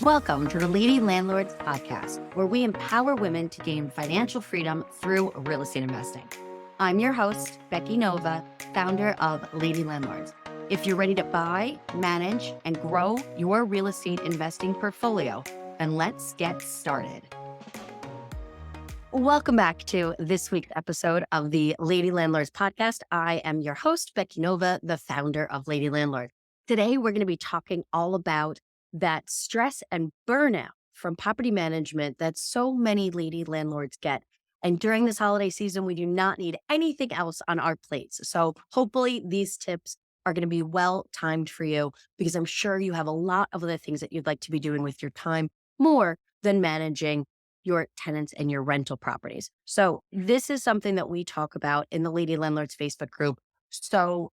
Welcome to the Lady Landlords Podcast, where we empower women to gain financial freedom through real estate investing. I'm your host, Becky Nova, founder of Lady Landlords. If you're ready to buy, manage, and grow your real estate investing portfolio, then let's get started. Welcome back to this week's episode of the Lady Landlords Podcast. I am your host, Becky Nova, the founder of Lady Landlords. Today, we're going to be talking all about that stress and burnout from property management that so many lady landlords get. And during this holiday season, we do not need anything else on our plates. So hopefully these tips are going to be well timed for you, because I'm sure you have a lot of other things that you'd like to be doing with your time more than managing your tenants and your rental properties. So this is something that we talk about in the Lady Landlords Facebook group so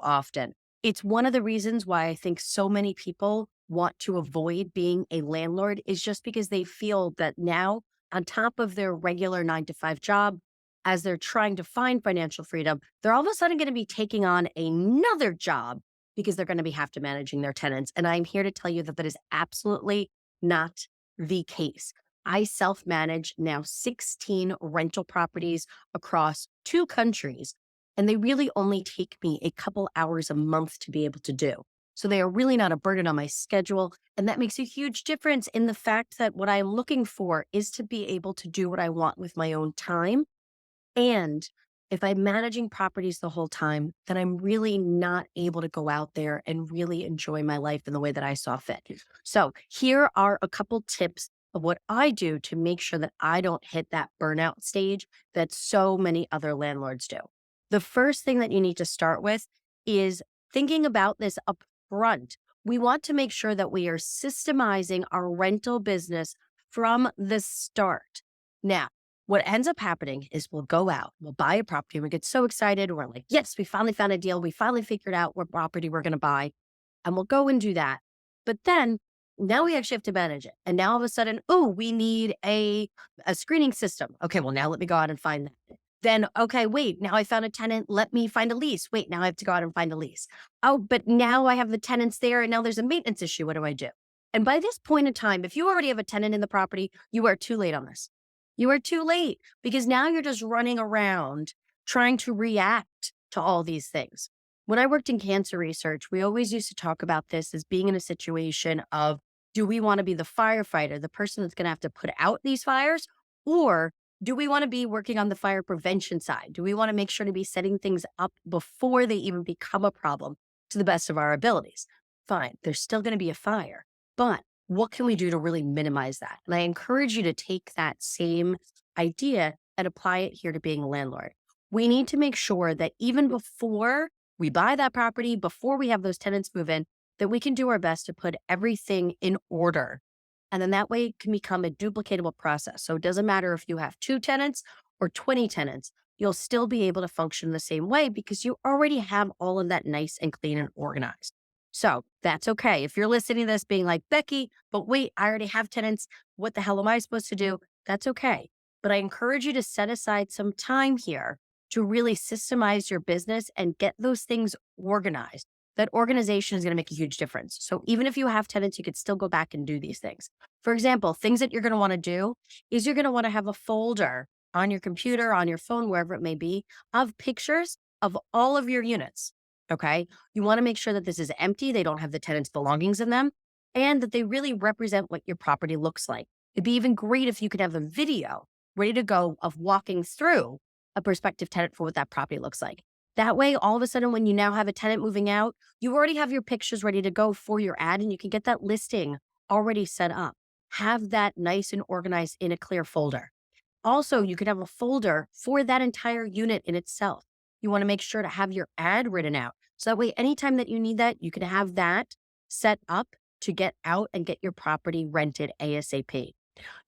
often. It's one of the reasons why I think so many people want to avoid being a landlord, is just because they feel that now, on top of their regular 9 to 5 job, as they're trying to find financial freedom, they're all of a sudden going to be taking on another job because they're going to be have to managing their tenants. And I'm here to tell you that that is absolutely not the case. I self-manage now 16 rental properties across 2 countries, and they really only take me a couple hours a month to be able to do. So they are really not a burden on my schedule. And that makes a huge difference in the fact that what I'm looking for is to be able to do what I want with my own time. And if I'm managing properties the whole time, then I'm really not able to go out there and really enjoy my life in the way that I saw fit. So here are a couple tips of what I do to make sure that I don't hit that burnout stage that so many other landlords do. The first thing that you need to start with is thinking about this up front. We want to make sure that we are systemizing our rental business from the start. Now, what ends up happening is we'll go out, we'll buy a property, and we get so excited. We're like, yes, we finally found a deal. We finally figured out what property we're going to buy, and we'll go and do that. But then now we actually have to manage it. And now all of a sudden, oh, we need a screening system. Okay, well, now let me go out and find that. Then, okay, wait, now I found a tenant. Let me find a lease. Wait, now I have to go out and find a lease. Oh, but now I have the tenants there and now there's a maintenance issue. What do I do? And by this point in time, if you already have a tenant in the property, you are too late on this. You are too late, because now you're just running around trying to react to all these things. When I worked in cancer research, we always used to talk about this as being in a situation of, do we want to be the firefighter, the person that's going to have to put out these fires? Or do we want to be working on the fire prevention side? Do we want to make sure to be setting things up before they even become a problem to the best of our abilities? Fine, there's still going to be a fire, but what can we do to really minimize that? And I encourage you to take that same idea and apply it here to being a landlord. We need to make sure that even before we buy that property, before we have those tenants move in, that we can do our best to put everything in order. And then that way it can become a duplicatable process. So it doesn't matter if you have 2 tenants or 20 tenants, you'll still be able to function the same way because you already have all of that nice and clean and organized. So that's okay. If you're listening to this being like, Becky, but wait, I already have tenants. What the hell am I supposed to do? That's okay. But I encourage you to set aside some time here to really systemize your business and get those things organized. That organization is going to make a huge difference. So even if you have tenants, you could still go back and do these things. For example, things that you're going to want to do is you're going to want to have a folder on your computer, on your phone, wherever it may be, of pictures of all of your units. Okay. You want to make sure that this is empty. They don't have the tenant's belongings in them, and that they really represent what your property looks like. It'd be even great if you could have a video ready to go of walking through a prospective tenant for what that property looks like. That way, all of a sudden, when you now have a tenant moving out, you already have your pictures ready to go for your ad, and you can get that listing already set up. Have that nice and organized in a clear folder. Also, you could have a folder for that entire unit in itself. You want to make sure to have your ad written out. So that way, anytime that you need that, you can have that set up to get out and get your property rented ASAP.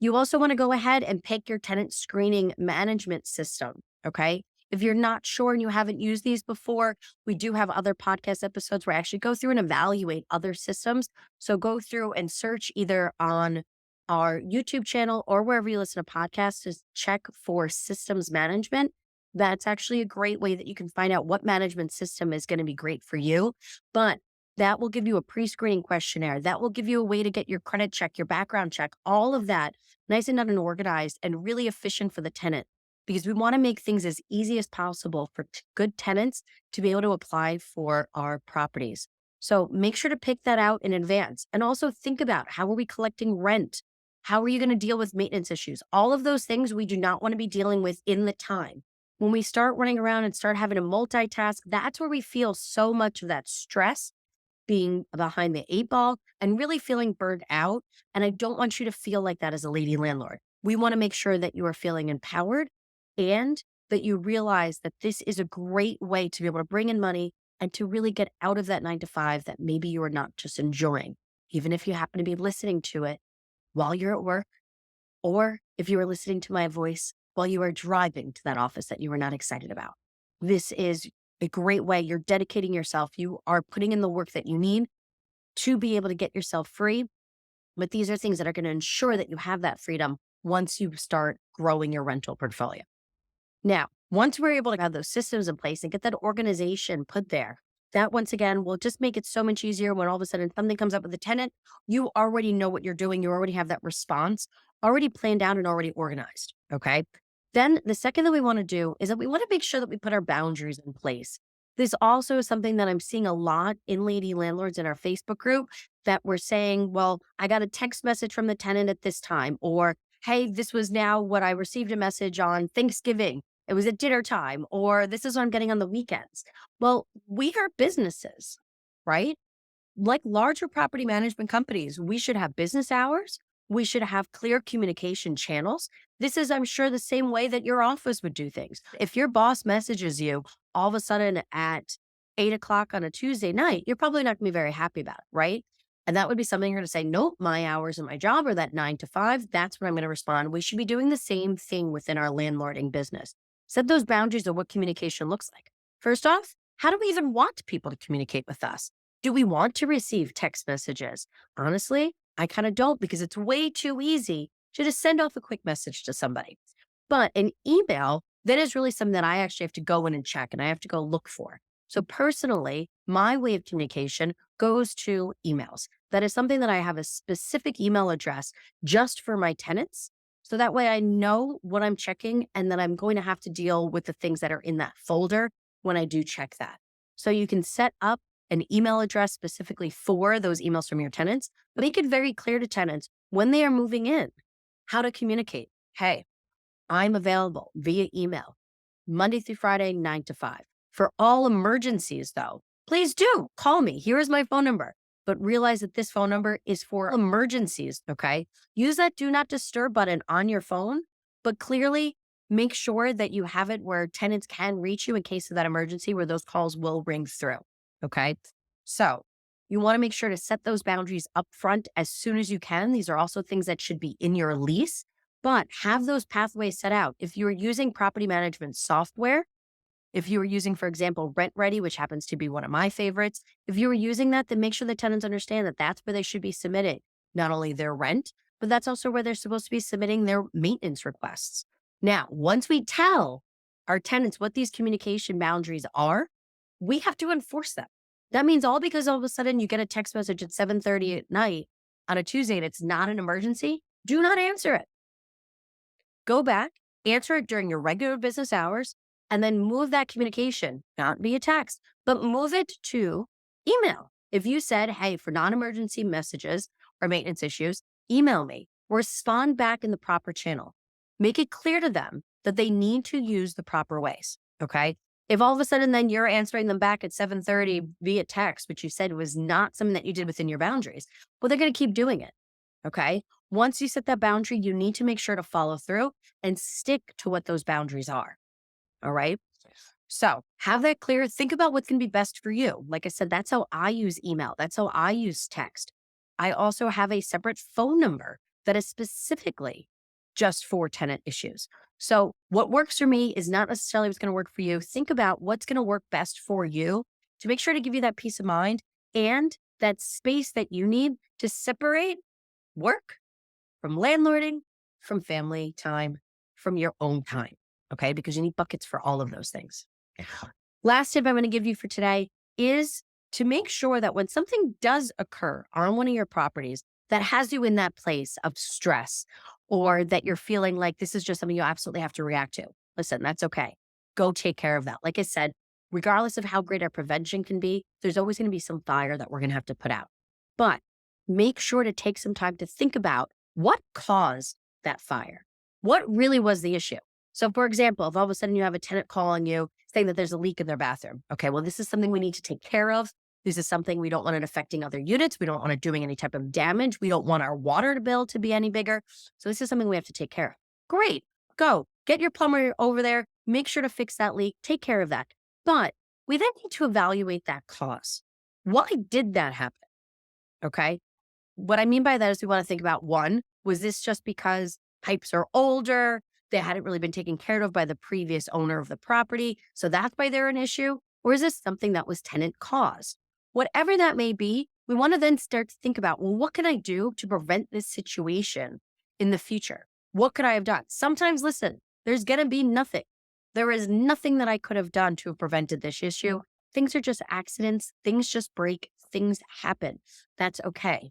You also want to go ahead and pick your tenant screening management system. Okay. If you're not sure and you haven't used these before, we do have other podcast episodes where I actually go through and evaluate other systems. So go through and search either on our YouTube channel or wherever you listen to podcasts to check for systems management. That's actually a great way that you can find out what management system is going to be great for you. But That will give you a pre-screening questionnaire. That will give you a way to get your credit check, your background check, all of that nice and done and organized and really efficient for the tenant. Because we want to make things as easy as possible for good tenants to be able to apply for our properties. So make sure to pick that out in advance. And also think about, how are we collecting rent? How are you going to deal with maintenance issues? All of those things we do not want to be dealing with in the time. When we start running around and start having to multitask, that's where we feel so much of that stress, being behind the eight ball and really feeling burned out. And I don't want you to feel like that as a lady landlord. We want to make sure that you are feeling empowered and that you realize that this is a great way to be able to bring in money and to really get out of that 9 to 5 that maybe you are not just enjoying, even if you happen to be listening to it while you're at work, or if you are listening to my voice while you are driving to that office that you are not excited about. This is a great way. You're dedicating yourself. You are putting in the work that you need to be able to get yourself free. But these are things that are going to ensure that you have that freedom once you start growing your rental portfolio. Now, once we're able to have those systems in place and get that organization put there, that once again will just make it so much easier when all of a sudden something comes up with the tenant. You already know what you're doing. You already have that response already planned out and already organized. Okay. Then the second that we want to do is that we want to make sure that we put our boundaries in place. This also is something that I'm seeing a lot in Lady Landlords in our Facebook group, that we're saying, well, I got a text message from the tenant at this time, or hey, this was now what I received a message on Thanksgiving. It was at dinner time, or this is what I'm getting on the weekends. Well, we are businesses, right? Like larger property management companies, we should have business hours. We should have clear communication channels. This is, I'm sure, the same way that your office would do things. If your boss messages you all of a sudden at 8 o'clock on a Tuesday night, you're probably not going to be very happy about it, right? And that would be something you're going to say, nope, my hours and my job are that 9 to 5. That's when I'm going to respond. We should be doing the same thing within our landlording business. Set those boundaries of what communication looks like. First off, how do we even want people to communicate with us? Do we want to receive text messages? Honestly, I kind of don't, because it's way too easy to just send off a quick message to somebody. But an email, that is really something that I actually have to go in and check and I have to go look for. So personally, my way of communication goes to emails. That is something that I have a specific email address just for my tenants. So that way I know what I'm checking and that I'm going to have to deal with the things that are in that folder when I do check that. So you can set up an email address specifically for those emails from your tenants, but make it very clear to tenants when they are moving in, how to communicate. Hey, I'm available via email Monday through Friday, 9 to 5. For all emergencies, though, please do call me. Here is my phone number. But realize that this phone number is for emergencies, okay? Use that do not disturb button on your phone, but clearly make sure that you have it where tenants can reach you in case of that emergency, where those calls will ring through, okay? So you want to make sure to set those boundaries up front as soon as you can. These are also things that should be in your lease, but have those pathways set out. If you're using property management software, if you were using, for example, Rent Ready, which happens to be one of my favorites, if you were using that, then make sure the tenants understand that that's where they should be submitting not only their rent, but that's also where they're supposed to be submitting their maintenance requests. Now, once we tell our tenants what these communication boundaries are, we have to enforce them. That means all because all of a sudden you get a text message at 7:30 at night on a Tuesday and it's not an emergency, do not answer it. Go back, answer it during your regular business hours, and then move that communication, not via text, but move it to email. If you said, hey, for non-emergency messages or maintenance issues, email me. Respond back in the proper channel. Make it clear to them that they need to use the proper ways, okay? If all of a sudden then you're answering them back at 7:30 via text, which you said was not something that you did within your boundaries, well, they're going to keep doing it, okay? Once you set that boundary, you need to make sure to follow through and stick to what those boundaries are. All right. So have that clear. Think about what's going to be best for you. Like I said, that's how I use email. That's how I use text. I also have a separate phone number that is specifically just for tenant issues. So what works for me is not necessarily what's going to work for you. Think about what's going to work best for you to make sure to give you that peace of mind and that space that you need to separate work from landlording, from family time, from your own time. Okay. Because you need buckets for all of those things. Last tip I'm going to give you for today is to make sure that when something does occur on one of your properties that has you in that place of stress, or that you're feeling like this is just something you absolutely have to react to, listen, that's okay. Go take care of that. Like I said, regardless of how great our prevention can be, there's always going to be some fire that we're going to have to put out. But make sure to take some time to think about what caused that fire. What really was the issue? So, for example, if all of a sudden you have a tenant calling you saying that there's a leak in their bathroom, okay, well, this is something we need to take care of. This is something we don't want it affecting other units. We don't want it doing any type of damage. We don't want our water bill to be any bigger. So, this is something we have to take care of. Great. Go get your plumber over there. Make sure to fix that leak. Take care of that. But we then need to evaluate that cause. Why did that happen? Okay. What I mean by that is we want to think about, one, was this just because pipes are older? They hadn't really been taken care of by the previous owner of the property. So that's why they're an issue. Or is this something that was tenant caused? Whatever that may be, we want to then start to think about, well, what can I do to prevent this situation in the future? What could I have done? Sometimes, listen, there's going to be nothing. There is nothing that I could have done to have prevented this issue. Things are just accidents. Things just break. Things happen. That's okay.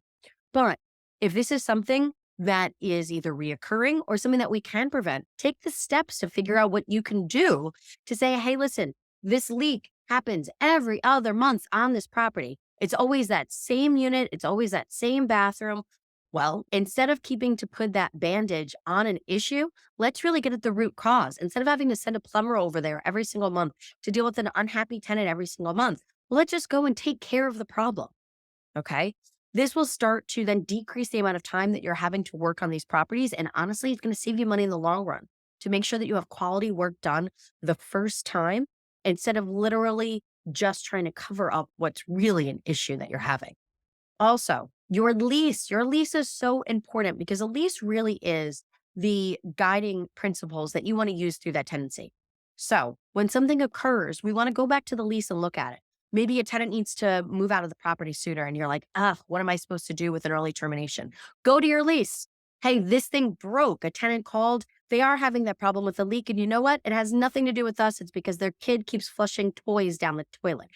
But if this is something that is either reoccurring or something that we can prevent, take the steps to figure out what you can do to say, hey, listen, this leak happens every other month on this property. It's always that same unit. It's always that same bathroom. Well, instead of keeping to put that bandage on an issue, let's really get at the root cause. Instead of having to send a plumber over there every single month to deal with an unhappy tenant every single month, let's just go and take care of the problem. Okay. This will start to then decrease the amount of time that you're having to work on these properties. And honestly, it's going to save you money in the long run to make sure that you have quality work done the first time instead of literally just trying to cover up what's really an issue that you're having. Also, your lease is so important because a lease really is the guiding principles that you want to use through that tenancy. So when something occurs, we want to go back to the lease and look at it. Maybe a tenant needs to move out of the property sooner and you're like, what am I supposed to do with an early termination? Go to your lease. Hey, this thing broke. A tenant called. They are having that problem with the leak. And you know what? It has nothing to do with us. It's because their kid keeps flushing toys down the toilet.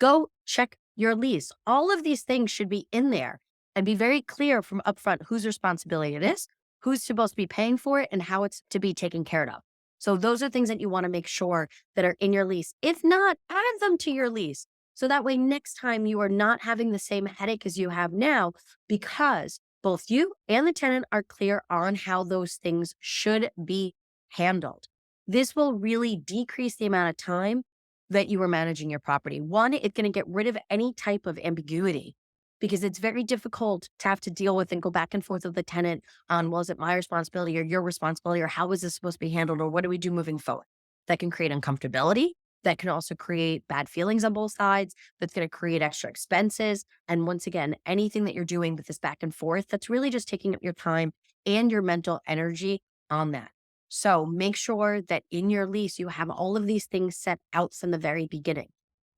Go check your lease. All of these things should be in there and be very clear from upfront whose responsibility it is, who's supposed to be paying for it, and how it's to be taken care of. So those are things that you want to make sure that are in your lease. If not, add them to your lease. So that way, next time you are not having the same headache as you have now, because both you and the tenant are clear on how those things should be handled. This will really decrease the amount of time that you are managing your property. One, it's going to get rid of any type of ambiguity because it's very difficult to have to deal with and go back and forth with the tenant on, well, is it my responsibility or your responsibility, or how is this supposed to be handled, or what do we do moving forward? That can create uncomfortability. That can also create bad feelings on both sides. That's going to create extra expenses. And once again, anything that you're doing with this back and forth, that's really just taking up your time and your mental energy on that. So make sure that in your lease, you have all of these things set out from the very beginning.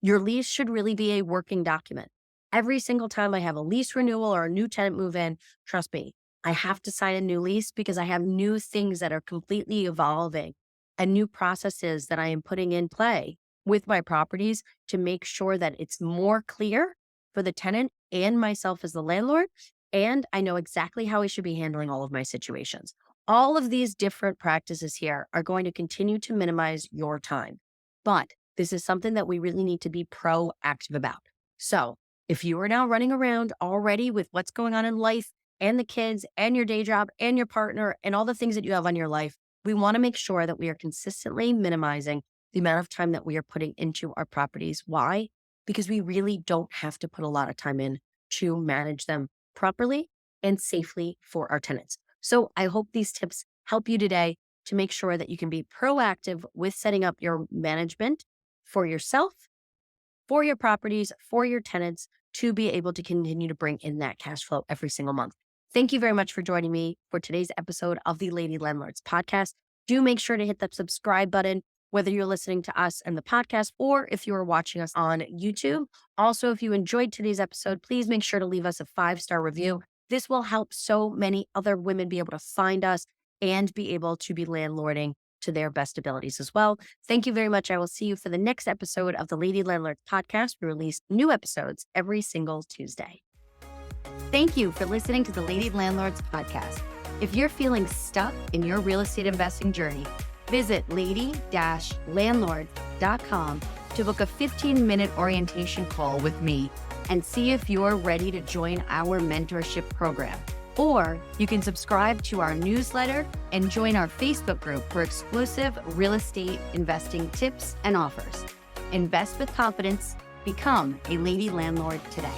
Your lease should really be a working document. Every single time I have a lease renewal or a new tenant move in, trust me, I have to sign a new lease because I have new things that are completely evolving and new processes that I am putting in play with my properties to make sure that it's more clear for the tenant and myself as the landlord. And I know exactly how I should be handling all of my situations. All of these different practices here are going to continue to minimize your time. But this is something that we really need to be proactive about. So if you are now running around already with what's going on in life and the kids and your day job and your partner and all the things that you have on your life, we want to make sure that we are consistently minimizing the amount of time that we are putting into our properties. Why? Because we really don't have to put a lot of time in to manage them properly and safely for our tenants. So I hope these tips help you today to make sure that you can be proactive with setting up your management for yourself, for your properties, for your tenants, to be able to continue to bring in that cash flow every single month. Thank you very much for joining me for today's episode of the Lady Landlords Podcast. Do make sure to hit that subscribe button, whether you're listening to us and the podcast or if you are watching us on YouTube. Also, if you enjoyed today's episode, please make sure to leave us a 5-star review. This will help so many other women be able to find us and be able to be landlording to their best abilities as well. Thank you very much. I will see you for the next episode of the Lady Landlords Podcast. We release new episodes every single Tuesday. Thank you for listening to the Lady Landlords Podcast. If you're feeling stuck in your real estate investing journey, visit lady-landlords.com to book a 15-minute orientation call with me and see if you're ready to join our mentorship program. Or you can subscribe to our newsletter and join our Facebook group for exclusive real estate investing tips and offers. Invest with confidence. Become a Lady Landlord today.